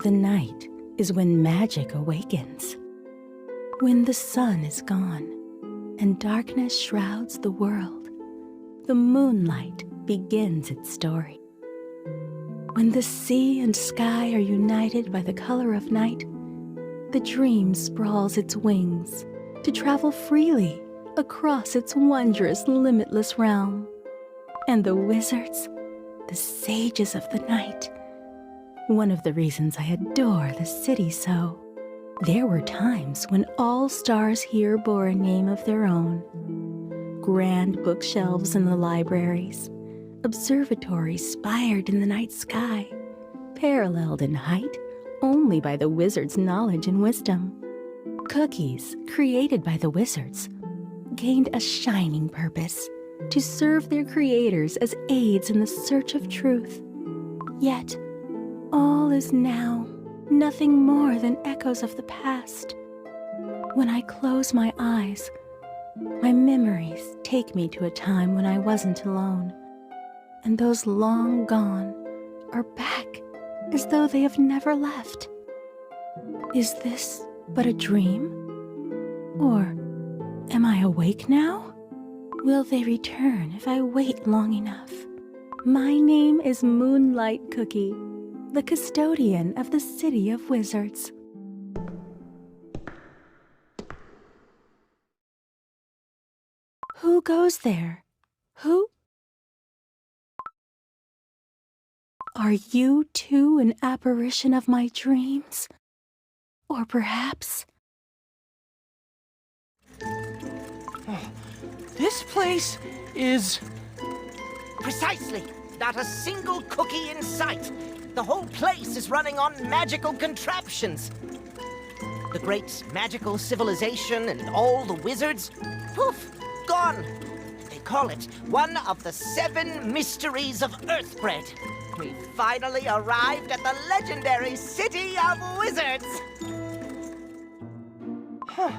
The night is when magic awakens. When the sun is gone and darkness shrouds the world, the moonlight begins its story. When the sea and sky are united by the color of night, the dream sprawls its wings to travel freely across its wondrous, limitless realm. And the wizards, the sages of the night, one of the reasons I adore the city so. There were times when all stars here bore a name of their own. Grand bookshelves in the libraries, observatories spired in the night sky, paralleled in height only by the wizards' knowledge and wisdom. Cookies, created by the wizards, gained a shining purpose to serve their creators as aids in the search of truth. Yet, all is now nothing more than echoes of the past. When I close my eyes, my memories take me to a time when I wasn't alone, and those long gone are back as though they have never left. Is this but a dream? Or am I awake now? Will they return if I wait long enough? My name is Moonlight Cookie, the custodian of the City of Wizards. Who goes there? Who? Are you too an apparition of my dreams? Or perhaps... This place is... Precisely! Not a single cookie in sight! The whole place is running on magical contraptions! The great magical civilization and all the wizards, poof, gone! They call it one of the 7 mysteries of Earthbread. We finally arrived at the legendary City of Wizards! Huh.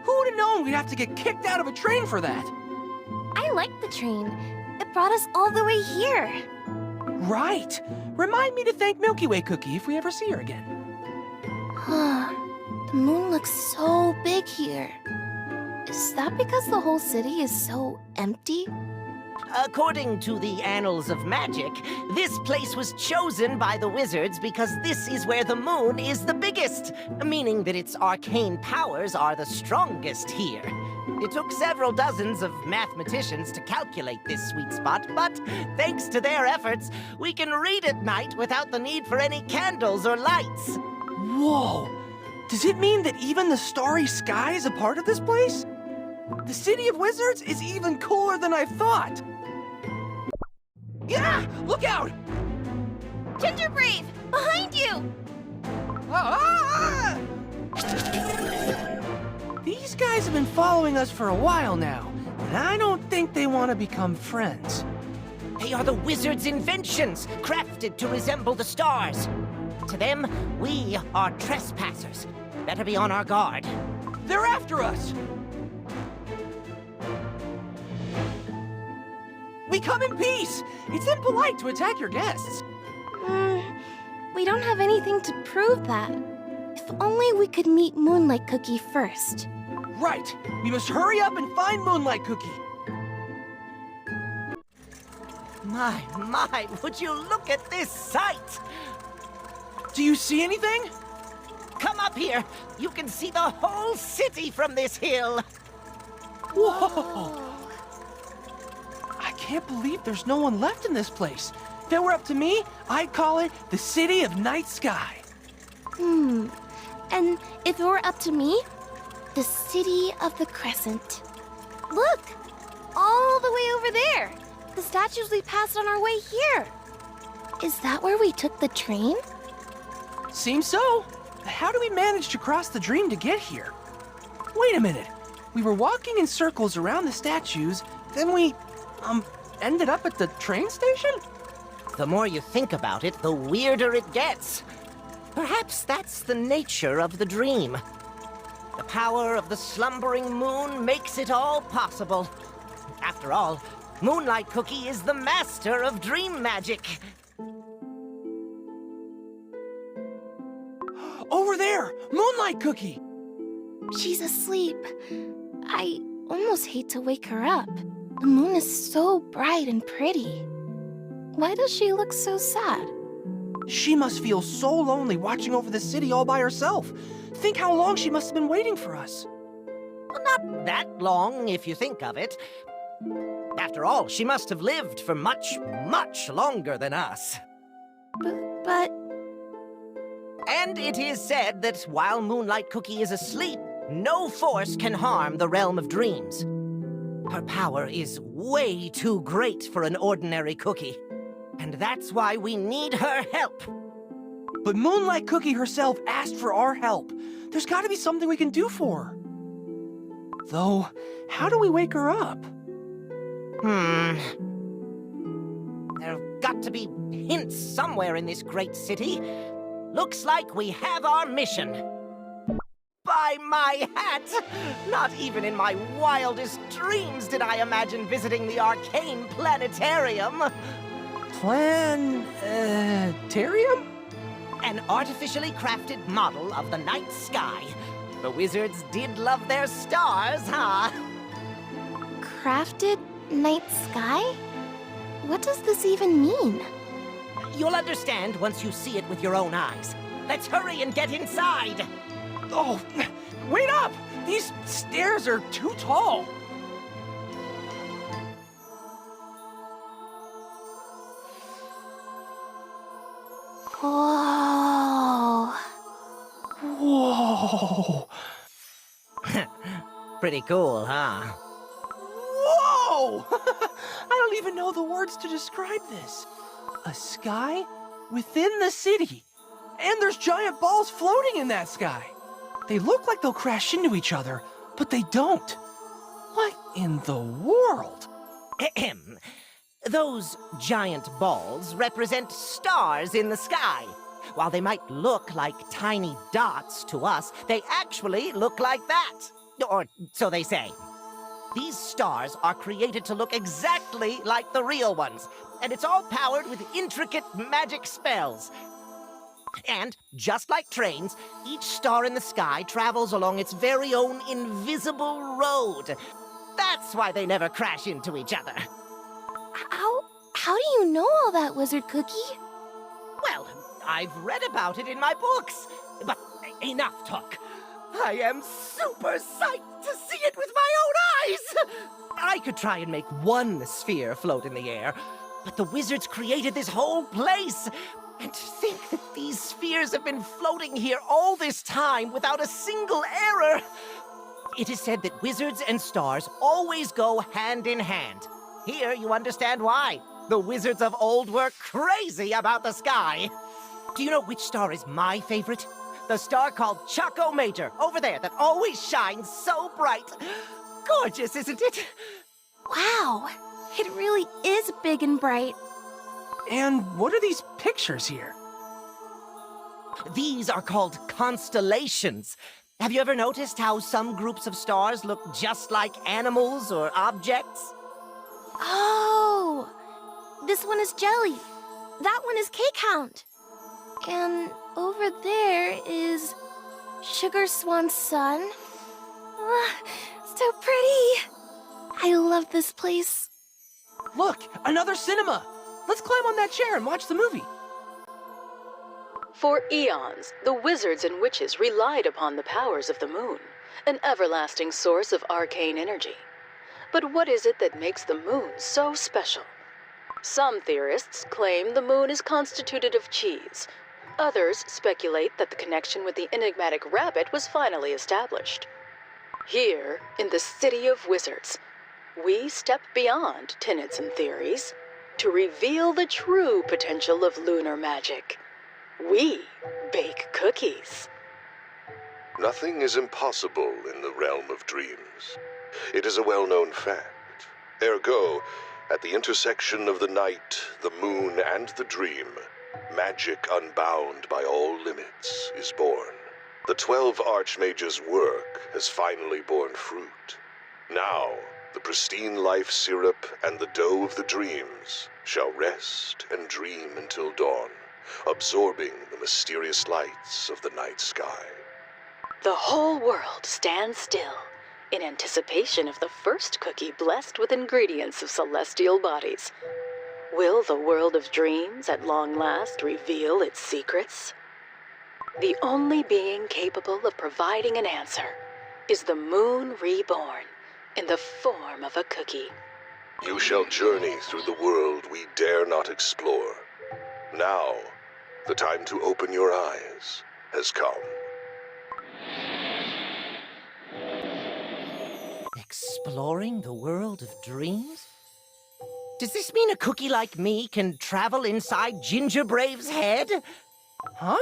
Who would have known we'd have to get kicked out of a train for that? I like the train. It brought us all the way here. Right. Remind me to thank Milky Way Cookie if we ever see her again. The moon looks so big here. Is that because the whole city is so empty? According to the Annals of Magic, this place was chosen by the wizards because this is where the moon is the biggest, meaning that its arcane powers are the strongest here. It took several dozens of mathematicians to calculate this sweet spot, but thanks to their efforts, we can read at night without the need for any candles or lights. Whoa! Does it mean that even the starry sky is a part of this place? The City of Wizards is even cooler than I thought! Yeah! Look out! Gingerbrave! Behind you! Ah! These guys have been following us for a while now, and I don't think they want to become friends. They are the wizards' inventions, crafted to resemble the stars. To them, we are trespassers. Better be on our guard. They're after us! We come in peace! It's impolite to attack your guests. We don't have anything to prove that. If only we could meet Moonlight Cookie first. Right! We must hurry up and find Moonlight Cookie. My, would you look at this sight? Do you see anything? Come up here. You can see the whole city from this hill. Whoa! I can't believe there's no one left in this place. If it were up to me, I'd call it the City of Night Sky. And if it were up to me, the City of the Crescent. Look! All the way over there! The statues we passed on our way here! Is that where we took the train? Seems so. How do we manage to cross the dream to get here? Wait a minute. We were walking in circles around the statues, then we, ended up at the train station? The more you think about it, the weirder it gets. Perhaps that's the nature of the dream. The power of the slumbering moon makes it all possible. After all, Moonlight Cookie is the master of dream magic. Over there! Moonlight Cookie! She's asleep. I almost hate to wake her up. The moon is so bright and pretty. Why does she look so sad? She must feel so lonely watching over the city all by herself. Think how long she must have been waiting for us. Well, not that long, if you think of it. After all, she must have lived for much, much longer than us. But... And it is said that while Moonlight Cookie is asleep, no force can harm the realm of dreams. Her power is way too great for an ordinary cookie. And that's why we need her help. But Moonlight Cookie herself asked for our help. There's gotta be something we can do for her. Though, how do we wake her up? There've got to be hints somewhere in this great city. Looks like we have our mission. By my hat! Not even in my wildest dreams did I imagine visiting the arcane planetarium. Planetarium? An artificially crafted model of the night sky. The wizards did love their stars, huh? crafted night sky? What does this even mean? You'll understand once you see it with your own eyes. Let's hurry and get inside! Oh, wait up! These stairs are too tall. Whoa. Whoa! Pretty cool, huh? Whoa! I don't even know the words to describe this. A sky within the city. And there's giant balls floating in that sky. They look like they'll crash into each other, but they don't. What in the world? Ahem. Those giant balls represent stars in the sky. While they might look like tiny dots to us, they actually look like that. Or so they say. These stars are created to look exactly like the real ones, and it's all powered with intricate magic spells. And, just like trains, each star in the sky travels along its very own invisible road. That's why they never crash into each other. How do you know all that, Wizard Cookie? Well, I've read about it in my books. But enough talk. I am super psyched to see it with my own eyes! I could try and make one sphere float in the air, but the wizards created this whole place. And to think that these spheres have been floating here all this time without a single error. It is said that wizards and stars always go hand in hand. Here you understand why. The wizards of old were crazy about the sky. Do you know which star is my favorite? The star called Choco Major, over there, that always shines so bright. Gorgeous, isn't it? Wow, it really is big and bright. And what are these pictures here? These are called constellations. Have you ever noticed how some groups of stars look just like animals or objects? Oh, this one is Jelly. That one is Cake Hound. And over there is Sugar Swan's son. So pretty. I love this place. Look, another cinema. Let's climb on that chair and watch the movie. For eons, the wizards and witches relied upon the powers of the moon, an everlasting source of arcane energy. But what is it that makes the moon so special? Some theorists claim the moon is constituted of cheese. Others speculate that the connection with the enigmatic rabbit was finally established. Here, in the City of Wizards, we step beyond tenets and theories to reveal the true potential of lunar magic. We bake cookies. Nothing is impossible in the realm of dreams. It is a well-known fact. Ergo, at the intersection of the night, the moon, and the dream, magic unbound by all limits is born. The 12 Archmages' work has finally borne fruit. Now, the pristine life syrup and the dough of the dreams shall rest and dream until dawn. absorbing the mysterious lights of the night sky. The whole world stands still in anticipation of the first cookie blessed with ingredients of celestial bodies. Will the world of dreams at long last reveal its secrets? The only being capable of providing an answer is the moon reborn in the form of a cookie. You shall journey through the world we dare not explore. Now, the time to open your eyes has come. Exploring the world of dreams? Does this mean a cookie like me can travel inside Ginger Brave's head? Huh?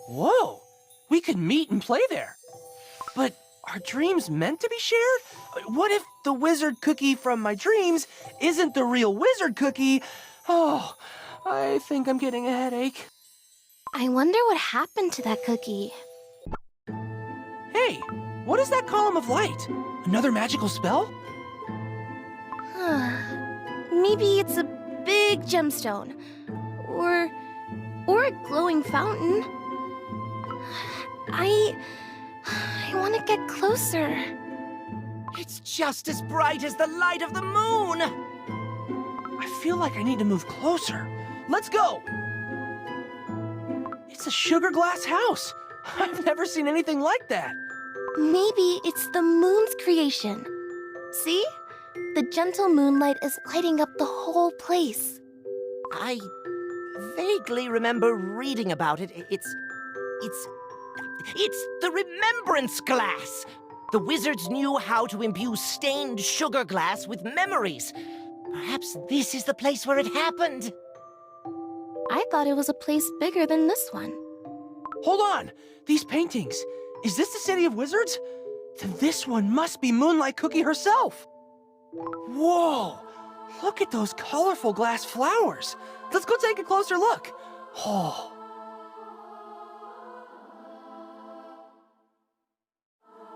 Whoa! We could meet and play there. But are dreams meant to be shared? What if the wizard cookie from my dreams isn't the real wizard cookie? Oh, I think I'm getting a headache. I wonder what happened to that cookie. Hey, what is that column of light? Another magical spell? Maybe it's a big gemstone. Or a glowing fountain. I want to get closer. It's just as bright as the light of the moon! I feel like I need to move closer. Let's go! It's a sugar glass house. I've never seen anything like that. Maybe it's the moon's creation. See? The gentle moonlight is lighting up the whole place. I vaguely remember reading about it. It's the remembrance glass! The wizards knew how to imbue stained sugar glass with memories. Perhaps this is the place where it happened. I thought it was a place bigger than this one. Hold on! These paintings. Is this the City of Wizards? Then this one must be Moonlight Cookie herself. Whoa! Look at those colorful glass flowers. Let's go take a closer look. Oh.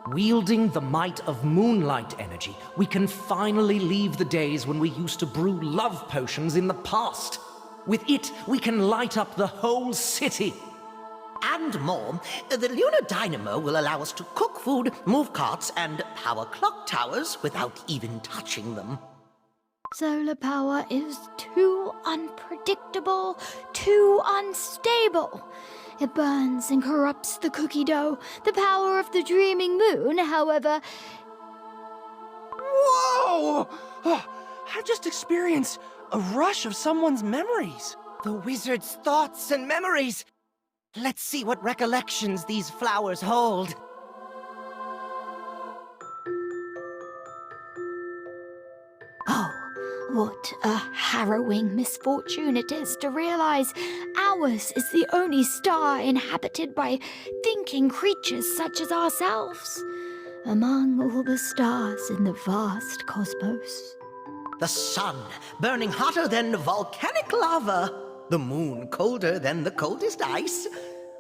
Wielding the might of moonlight energy, we can finally leave the days when we used to brew love potions in the past. With it, we can light up the whole city. And more, the lunar dynamo will allow us to cook food, move carts, and power clock towers without even touching them. Solar power is too unpredictable, too unstable. It burns and corrupts the cookie dough. The power of the dreaming moon, however... Whoa! Oh, I just experienced a rush of someone's memories. The wizard's thoughts and memories. Let's see what recollections these flowers hold. Oh, what a harrowing misfortune it is to realize ours is the only star inhabited by thinking creatures such as ourselves, among all the stars in the vast cosmos. The sun burning hotter than volcanic lava. The moon colder than the coldest ice.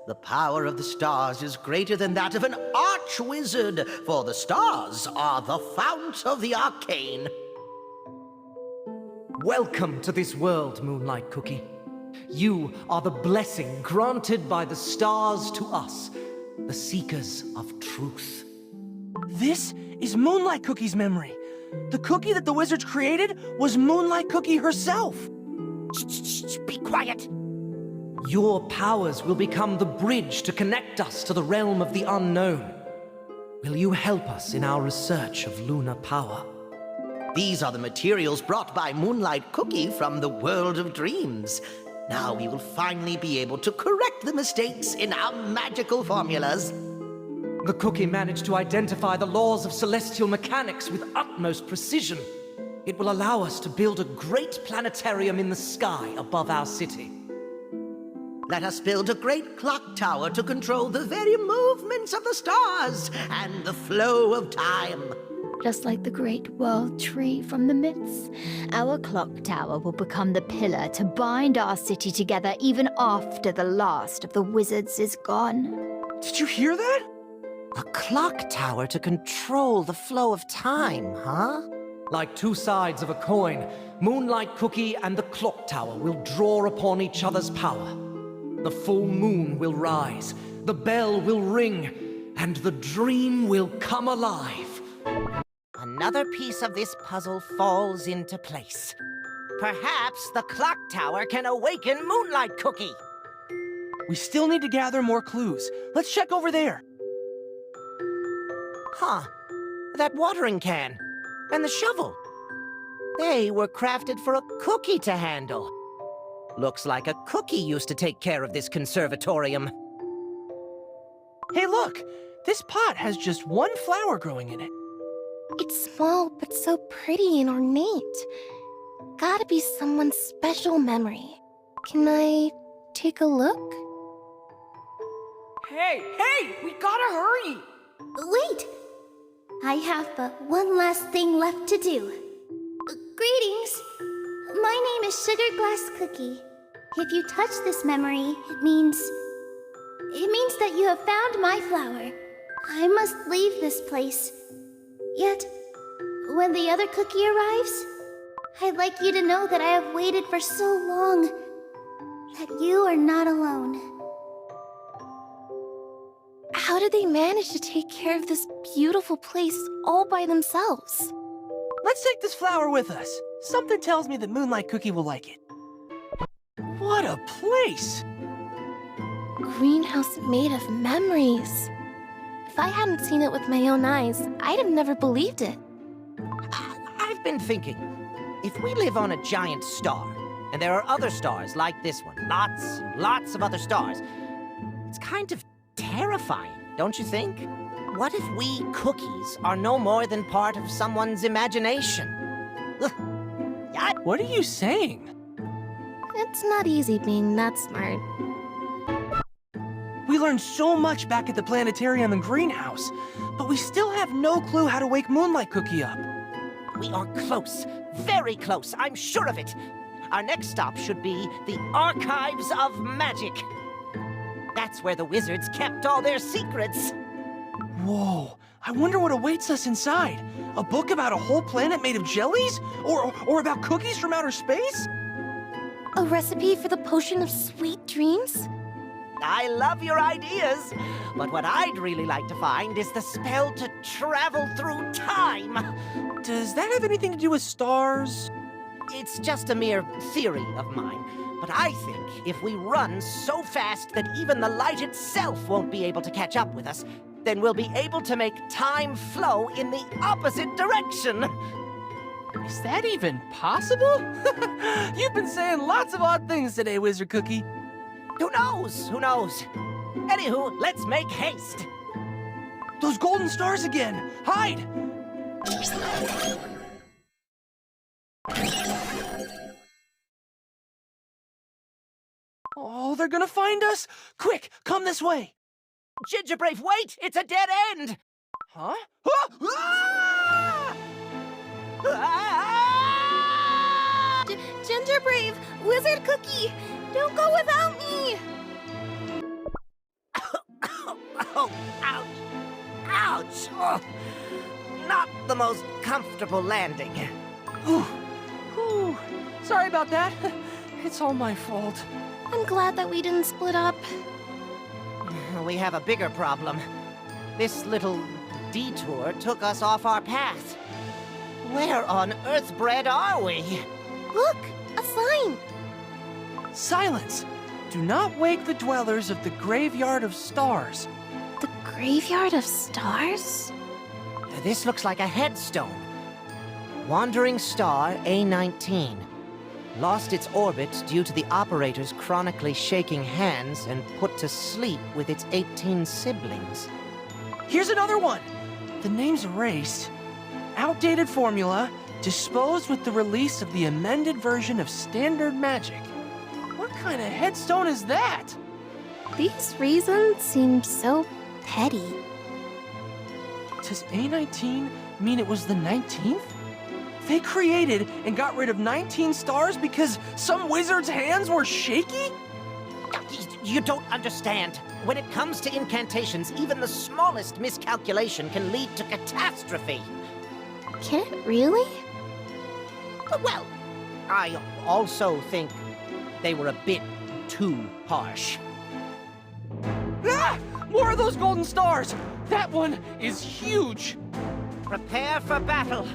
The power of the stars is greater than that of an arch-wizard, for the stars are the fount of the arcane. Welcome to this world, Moonlight Cookie. You are the blessing granted by the stars to us, the seekers of truth. This is Moonlight Cookie's memory. The cookie that the wizards created was Moonlight Cookie herself. Shh, be quiet! Your powers will become the bridge to connect us to the realm of the unknown. Will you help us in our research of lunar power? These are the materials brought by Moonlight Cookie from the world of dreams. Now we will finally be able to correct the mistakes in our magical formulas. The cookie managed to identify the laws of celestial mechanics with utmost precision. It will allow us to build a great planetarium in the sky above our city. Let us build a great clock tower to control the very movements of the stars and the flow of time. Just like the great world tree from the myths, our clock tower will become the pillar to bind our city together even after the last of the wizards is gone. Did you hear that? A clock tower to control the flow of time, huh? Like two sides of a coin, Moonlight Cookie and the clock tower will draw upon each other's power. The full moon will rise, the bell will ring, and the dream will come alive. Another piece of this puzzle falls into place. Perhaps the clock tower can awaken Moonlight Cookie. We still need to gather more clues. Let's check over there. Huh. That watering can. And the shovel. They were crafted for a cookie to handle. Looks like a cookie used to take care of this conservatorium. Hey, look! This pot has just one flower growing in it. It's small, but so pretty and ornate. Gotta be someone's special memory. Can I take a look? Hey, we gotta hurry! Wait! I have but one last thing left to do. Greetings! My name is Sugar Glass Cookie. If you touch this memory, it means that you have found my flower. I must leave this place. Yet, when the other cookie arrives, I'd like you to know that I have waited for so long, that you are not alone. How did they manage to take care of this beautiful place all by themselves? Let's take this flower with us. Something tells me that Moonlight Cookie will like it. What a place! Greenhouse made of memories. If I hadn't seen it with my own eyes, I'd have never believed it. I've been thinking, if we live on a giant star, and there are other stars like this one, lots and lots of other stars, it's kind of terrifying, don't you think? What if we cookies are no more than part of someone's imagination? What are you saying? It's not easy being that smart. We learned so much back at the planetarium and greenhouse, but we still have no clue how to wake Moonlight Cookie up. We are close, very close, I'm sure of it. Our next stop should be the Archives of Magic. That's where the wizards kept all their secrets. Whoa, I wonder what awaits us inside. A book about a whole planet made of jellies? Or about cookies from outer space? A recipe for the potion of sweet dreams? I love your ideas, but what I'd really like to find is the spell to travel through time. Does that have anything to do with stars? It's just a mere theory of mine, but I think if we run so fast that even the light itself won't be able to catch up with us, then we'll be able to make time flow in the opposite direction. Is that even possible? You've been saying lots of odd things today, Wizard Cookie. Who knows? Who knows? Anywho, let's make haste. Those golden stars again! Hide! Oh, they're gonna find us! Quick, come this way! Gingerbrave, wait! It's a dead end! Huh? Ah! Ah! Gingerbrave, Wizard Cookie, don't go without me! Oh, ouch! Ouch! Oh, not the most comfortable landing. Whew. Whew. Sorry about that. It's all my fault. I'm glad that we didn't split up. We have a bigger problem. This little detour took us off our path. Where on earth bread are we? Look, a sign! Silence! Do not wake the dwellers of the Graveyard of Stars. The Graveyard of Stars? This looks like a headstone. Wandering Star A19. Lost its orbit due to the operator's chronically shaking hands and put to sleep with its 18 siblings. Here's another one! The name's erased. Outdated formula, disposed with the release of the amended version of Standard Magic. What kind of headstone is that? These reasons seem so petty. Does A19 mean it was the 19th? They created and got rid of 19 stars because some wizard's hands were shaky? You don't understand. When it comes to incantations, even the smallest miscalculation can lead to catastrophe. Can it really? Well, I also think they were a bit too harsh. More of those golden stars! That one is huge! Prepare for battle.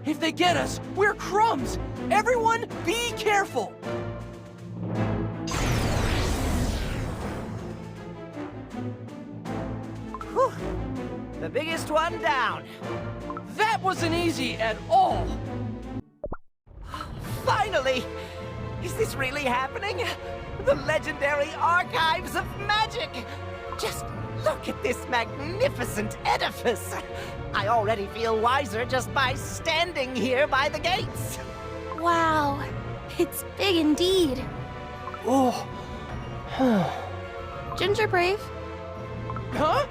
If they get us, we're crumbs! Everyone, be careful! Whew. The biggest one down. That wasn't easy at all! Finally! Is this really happening? The legendary archives of magic! Just look at this magnificent edifice! I already feel wiser just by standing here by the gates. Wow, it's big indeed. Oh. Ginger Brave? Huh?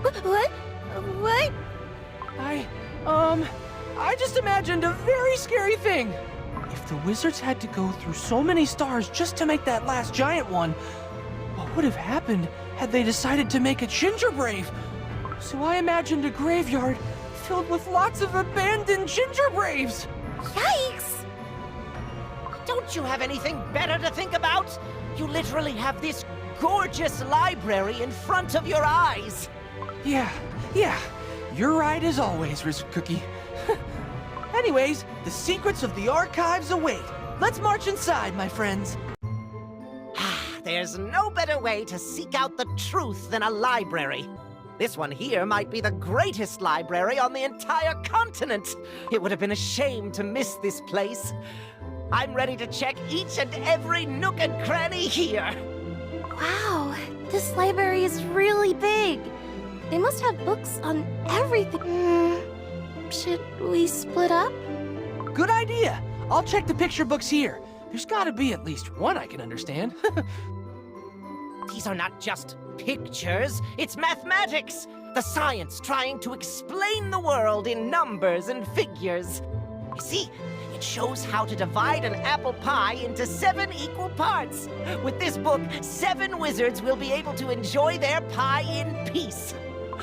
What? What? I just imagined a very scary thing. If the wizards had to go through so many stars just to make that last giant one, what would have happened had they decided to make a ginger brave? So I imagined a graveyard filled with lots of abandoned ginger braves. Yikes! Don't you have anything better to think about? You literally have this gorgeous library in front of your eyes. Yeah. You're right as always, Wizard Cookie. Anyways, the secrets of the archives await. Let's march inside, my friends. There's no better way to seek out the truth than a library. This one here might be the greatest library on the entire continent. It would have been a shame to miss this place. I'm ready to check each and every nook and cranny here. Wow, this library is really big. They must have books on everything. Should we split up? Good idea. I'll check the picture books here. There's gotta be at least one I can understand. These are not just pictures, it's mathematics! The science trying to explain the world in numbers and figures. You see, it shows how to divide an apple pie into 7 equal parts. With this book, 7 wizards will be able to enjoy their pie in peace.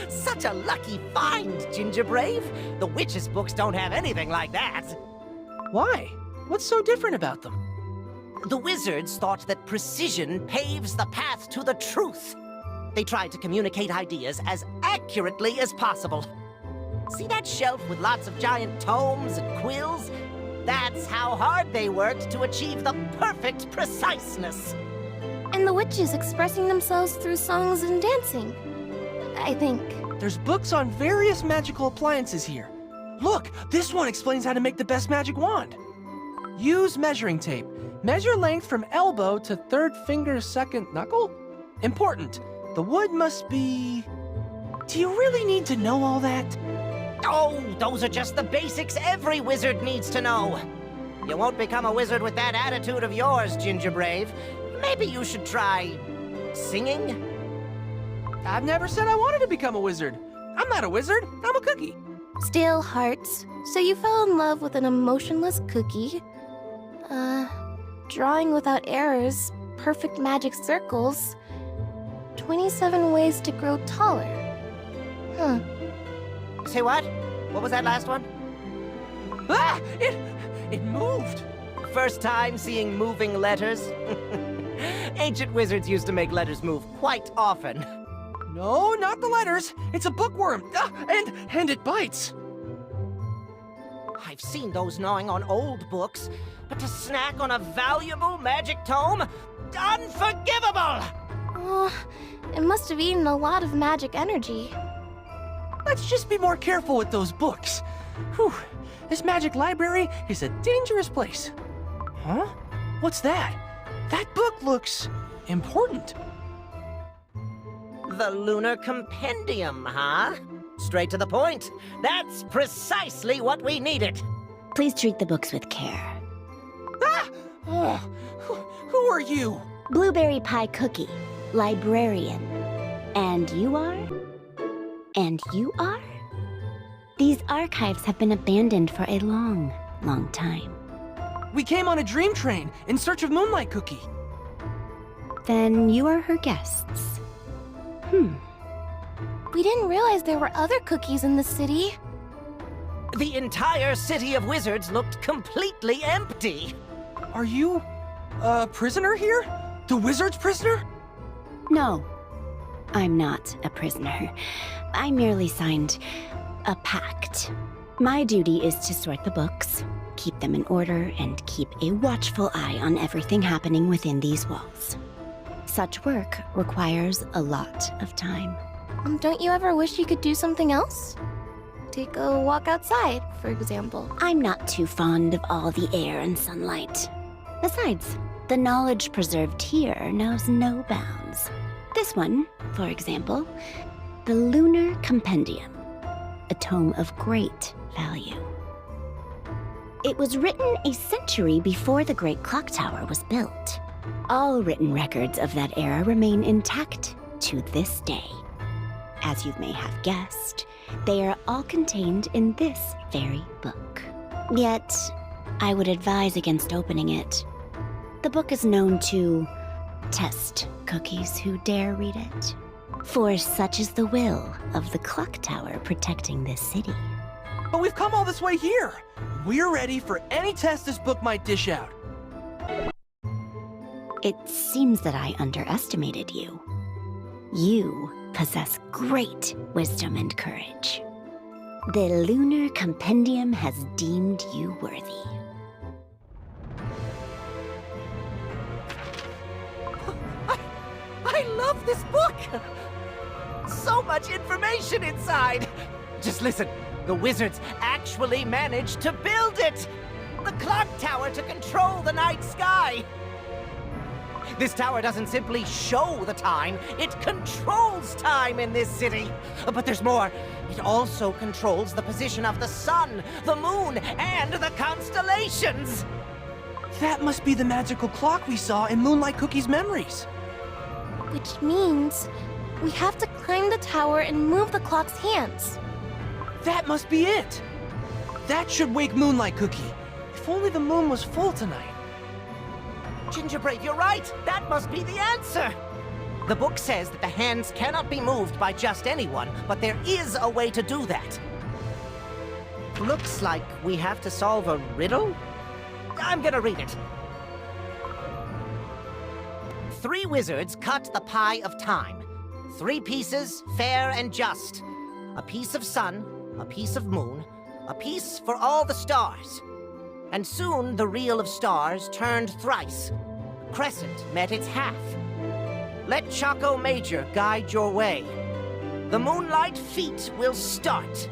Such a lucky find, Ginger Brave. The witches' books don't have anything like that. Why? What's so different about them? The wizards thought that precision paves the path to the truth. They tried to communicate ideas as accurately as possible. See that shelf with lots of giant tomes and quills? That's how hard they worked to achieve the perfect preciseness. And the witches expressing themselves through songs and dancing, I think. There's books on various magical appliances here. Look, this one explains how to make the best magic wand. Use measuring tape. Measure length from elbow to 3rd finger, 2nd knuckle? Important. The wood must be... Do you really need to know all that? Oh, those are just the basics every wizard needs to know. You won't become a wizard with that attitude of yours, Ginger Brave. Maybe you should try... singing? I've never said I wanted to become a wizard. I'm not a wizard, I'm a cookie. Stale hearts. So you fell in love with an emotionless cookie. Drawing without errors, perfect magic circles. 27 ways to grow taller. Huh. Say what? What was that last one? Ah! It moved! First time seeing moving letters? Ancient wizards used to make letters move quite often. No, not the letters. It's a bookworm. Ah, and it bites. I've seen those gnawing on old books, but to snack on a valuable magic tome? Unforgivable! Oh, it must have eaten a lot of magic energy. Let's just be more careful with those books. Whew, this magic library is a dangerous place. Huh? What's that? That book looks important. The Lunar Compendium, huh? Straight to the point. That's precisely what we needed. Please treat the books with care. Ah! Oh, who are you? Blueberry Pie Cookie, librarian. And you are? And you are? These archives have been abandoned for a long, long time. We came on a dream train in search of Moonlight Cookie. Then you are her guests. We didn't realize there were other cookies in the city. The entire city of wizards looked completely empty. Are you a prisoner here? The wizard's prisoner? No, I'm not a prisoner. I merely signed a pact. My duty is to sort the books, keep them in order, and keep a watchful eye on everything happening within these walls. Such work requires a lot of time. Don't you ever wish you could do something else? Take a walk outside, for example. I'm not too fond of all the air and sunlight. Besides, the knowledge preserved here knows no bounds. This one, for example, the Lunar Compendium, a tome of great value. It was written a century before the Great Clock Tower was built. All written records of that era remain intact to this day. As you may have guessed, they are all contained in this very book. Yet, I would advise against opening it. The book is known to test cookies who dare read it. For such is the will of the clock tower protecting this city. But we've come all this way here. We're ready for any test this book might dish out. It seems that I underestimated you. You possess great wisdom and courage. The Lunar Compendium has deemed you worthy. I love this book! So much information inside! Just listen, the wizards actually managed to build it! The clock tower to control the night sky! This tower doesn't simply show the time, it controls time in this city! But there's more. It also controls the position of the sun, the moon, and the constellations! That must be the magical clock we saw in Moonlight Cookie's memories. Which means we have to climb the tower and move the clock's hands. That must be it. That should wake Moonlight Cookie. If only the moon was full tonight. Gingerbread, you're right! That must be the answer! The book says that the hands cannot be moved by just anyone, but there is a way to do that. Looks like we have to solve a riddle? I'm gonna read it. 3 wizards cut the pie of time. 3 pieces, fair and just. A piece of sun, a piece of moon, a piece for all the stars. And soon the reel of stars turned thrice. Crescent met its half. Let Choco Major guide your way. The moonlight feet will start.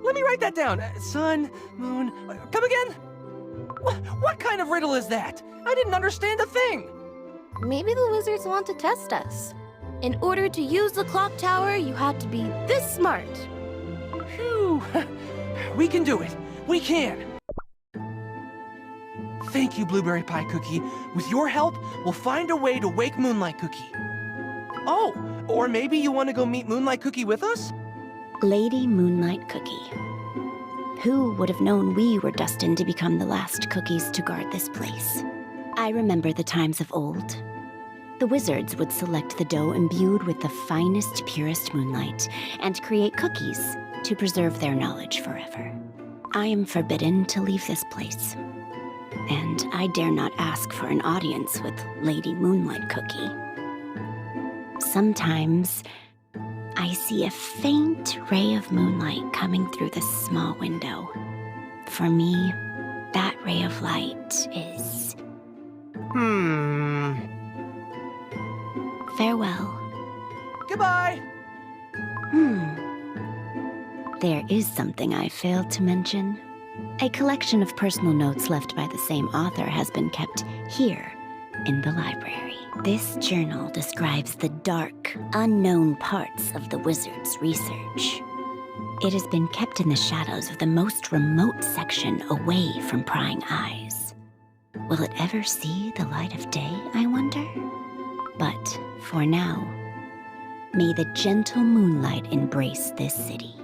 Let me write that down. Sun, moon, come again? What kind of riddle is that? I didn't understand a thing. Maybe the wizards want to test us. In order to use the clock tower, you have to be this smart. Phew. We can do it. We can. Thank you, Blueberry Pie Cookie. With your help, we'll find a way to wake Moonlight Cookie. Oh, or maybe you want to go meet Moonlight Cookie with us? Lady Moonlight Cookie. Who would have known we were destined to become the last cookies to guard this place? I remember the times of old. The wizards would select the dough imbued with the finest, purest moonlight and create cookies to preserve their knowledge forever. I am forbidden to leave this place, and I dare not ask for an audience with Lady Moonlight Cookie. Sometimes I see a faint ray of moonlight coming through this small window. For me, that ray of light is... Farewell. Goodbye. There is something I failed to mention. A collection of personal notes left by the same author has been kept here in the library. This journal describes the dark, unknown parts of the wizard's research. It has been kept in the shadows of the most remote section away from prying eyes. Will it ever see the light of day, I wonder? But for now, may the gentle moonlight embrace this city.